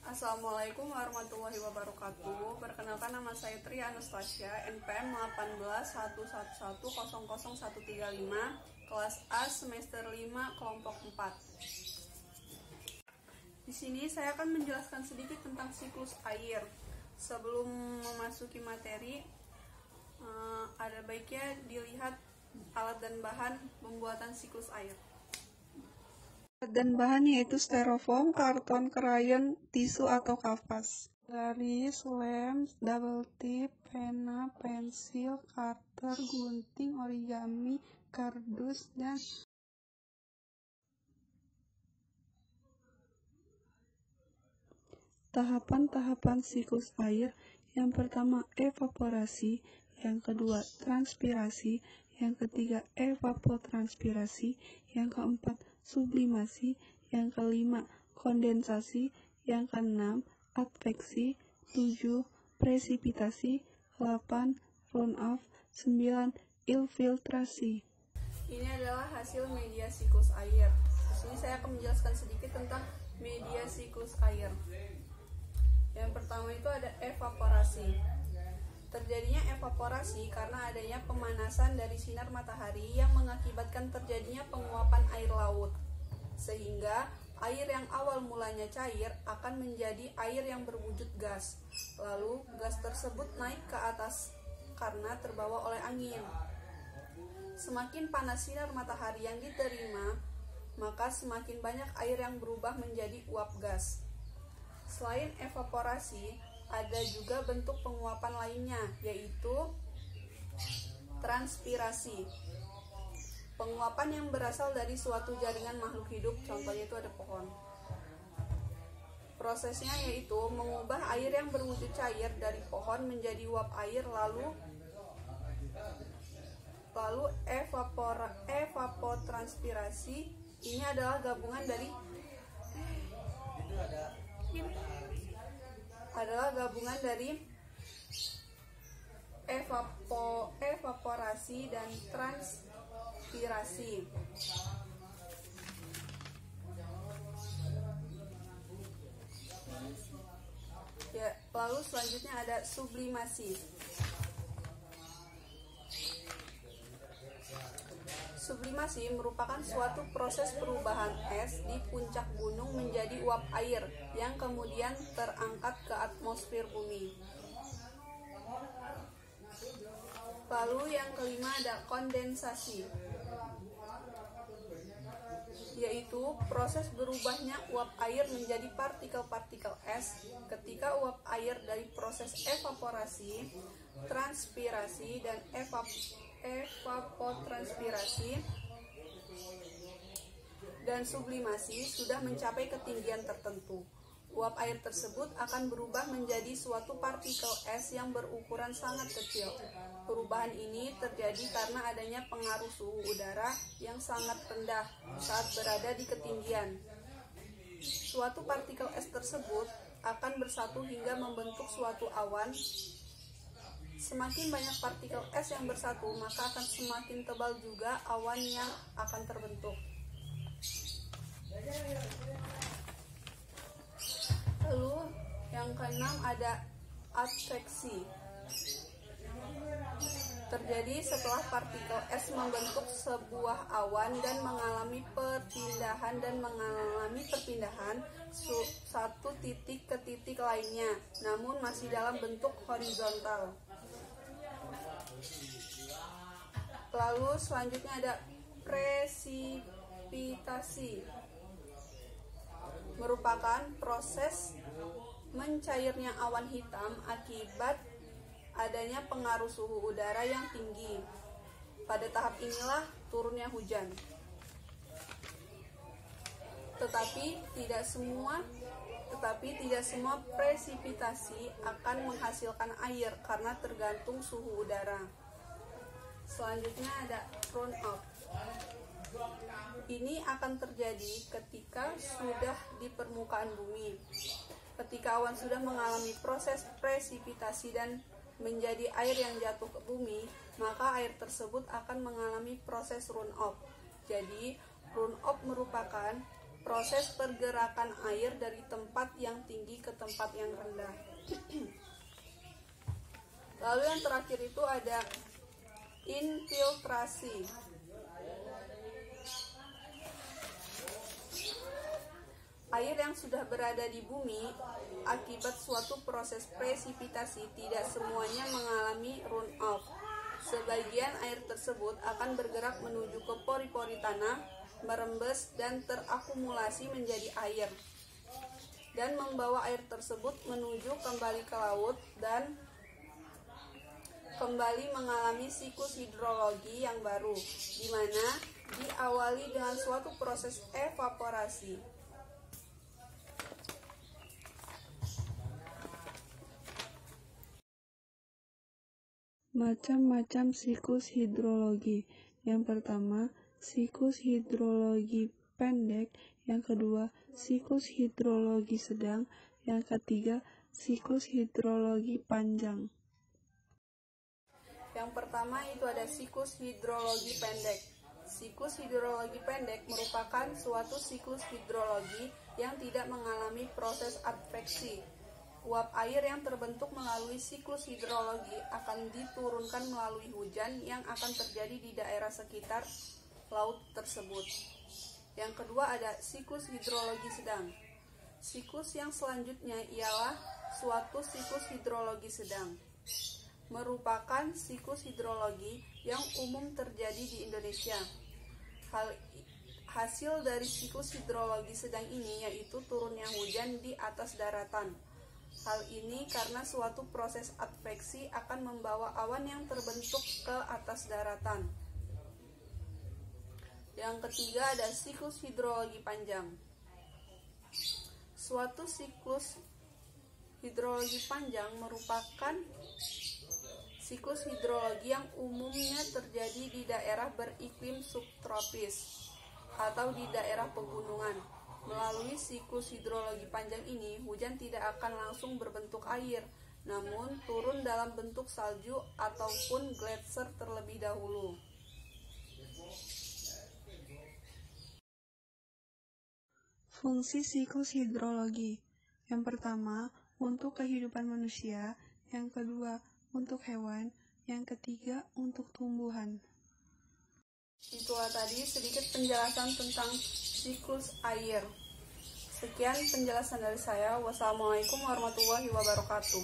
Assalamualaikum warahmatullahi wabarakatuh. Perkenalkan, nama saya Tri Anastasia, NPM 181111000135, kelas A semester 5 kelompok 4. Di sini saya akan menjelaskan sedikit tentang siklus air. Sebelum memasuki materi, ada baiknya dilihat alat dan bahan pembuatan siklus air. Dan bahan yaitu styrofoam, karton, krayon, tisu atau kapas, garis, lem, double tip, pena, pensil, cutter, gunting, origami, kardus, dan tahapan-tahapan siklus air. Yang pertama evaporasi, yang kedua transpirasi, yang ketiga evapotranspirasi, yang keempat sublimasi, yang kelima kondensasi, yang keenam adveksi, 7 presipitasi, 8 runoff, 9 infiltrasi. Ini adalah hasil media siklus air. Di sini saya akan menjelaskan sedikit tentang media siklus air. Yang pertama itu ada evaporasi. Terjadinya evaporasi karena adanya pemanasan dari sinar matahari yang mengakibatkan terjadinya penguapan air laut, sehingga air yang awal mulanya cair akan menjadi air yang berwujud gas. Lalu gas tersebut naik ke atas karena terbawa oleh angin. Semakin panas sinar matahari yang diterima, maka semakin banyak air yang berubah menjadi uap gas. Selain evaporasi, ada juga bentuk penguapan lainnya, yaitu transpirasi. Penguapan yang berasal dari suatu jaringan makhluk hidup, contohnya itu ada pohon. Prosesnya yaitu mengubah air yang berwujud cair dari pohon menjadi uap air, lalu evapotranspirasi. Ini adalah gabungan dari evaporasi dan transpirasi. Ya, lalu selanjutnya ada sublimasi. Sublimasi merupakan suatu proses perubahan es di puncak gunung menjadi uap air yang kemudian terangkat ke atmosfer bumi. Lalu yang kelima ada kondensasi, yaitu proses berubahnya uap air menjadi partikel-partikel es ketika uap air dari proses evaporasi, transpirasi, dan evapotranspirasi dan sublimasi sudah mencapai ketinggian tertentu. Uap air tersebut akan berubah menjadi suatu partikel es yang berukuran sangat kecil. Perubahan ini terjadi karena adanya pengaruh suhu udara yang sangat rendah saat berada di ketinggian. Suatu partikel es tersebut akan bersatu hingga membentuk suatu awan. Semakin banyak partikel es yang bersatu, maka akan semakin tebal juga awan yang akan terbentuk. Lalu yang keenam ada adveksi. Terjadi setelah partikel es membentuk sebuah awan dan mengalami perpindahan satu titik ke titik lainnya, namun masih dalam bentuk horizontal. Lalu selanjutnya ada presipitasi. Merupakan proses mencairnya awan hitam akibat adanya pengaruh suhu udara yang tinggi. Pada tahap inilah turunnya hujan. Tetapi tidak semua presipitasi akan menghasilkan air karena tergantung suhu udara. Selanjutnya ada runoff. Ini akan terjadi ketika sudah di permukaan bumi. Ketika awan sudah mengalami proses presipitasi dan menjadi air yang jatuh ke bumi, maka air tersebut akan mengalami proses runoff. Jadi, runoff merupakan proses pergerakan air dari tempat yang tinggi ke tempat tempat yang rendah. Lalu yang terakhir itu ada infiltrasi. Air yang sudah berada di bumi akibat suatu proses presipitasi tidak semuanya mengalami runoff. Sebagian air tersebut akan bergerak menuju ke pori-pori tanah, merembes dan terakumulasi menjadi air, dan membawa air tersebut menuju kembali ke laut dan kembali mengalami siklus hidrologi yang baru, di mana diawali dengan suatu proses evaporasi. Macam-macam siklus hidrologi. Yang pertama, siklus hidrologi pendek. Yang kedua, siklus hidrologi sedang. Yang ketiga, siklus hidrologi panjang. Yang pertama itu ada siklus hidrologi pendek. Siklus hidrologi pendek merupakan suatu siklus hidrologi yang tidak mengalami proses adveksi. Uap air yang terbentuk melalui siklus hidrologi akan diturunkan melalui hujan yang akan terjadi di daerah sekitar laut tersebut. Yang kedua ada siklus hidrologi sedang. Siklus yang selanjutnya ialah suatu siklus hidrologi sedang. Merupakan siklus hidrologi yang umum terjadi di Indonesia. Hasil dari siklus hidrologi sedang ini yaitu turunnya hujan di atas daratan. Hal ini karena suatu proses adveksi akan membawa awan yang terbentuk ke atas daratan. Yang ketiga ada siklus hidrologi panjang. Suatu siklus hidrologi panjang merupakan siklus hidrologi yang umumnya terjadi di daerah beriklim subtropis atau di daerah pegunungan. Melalui siklus hidrologi panjang ini, hujan tidak akan langsung berbentuk air, namun turun dalam bentuk salju ataupun gletser terlebih dahulu. Fungsi siklus hidrologi. Yang pertama, untuk kehidupan manusia. Yang kedua, untuk hewan. Yang ketiga, untuk tumbuhan. Itulah tadi sedikit penjelasan tentang siklus air. Sekian penjelasan dari saya. Wassalamualaikum warahmatullahi wabarakatuh.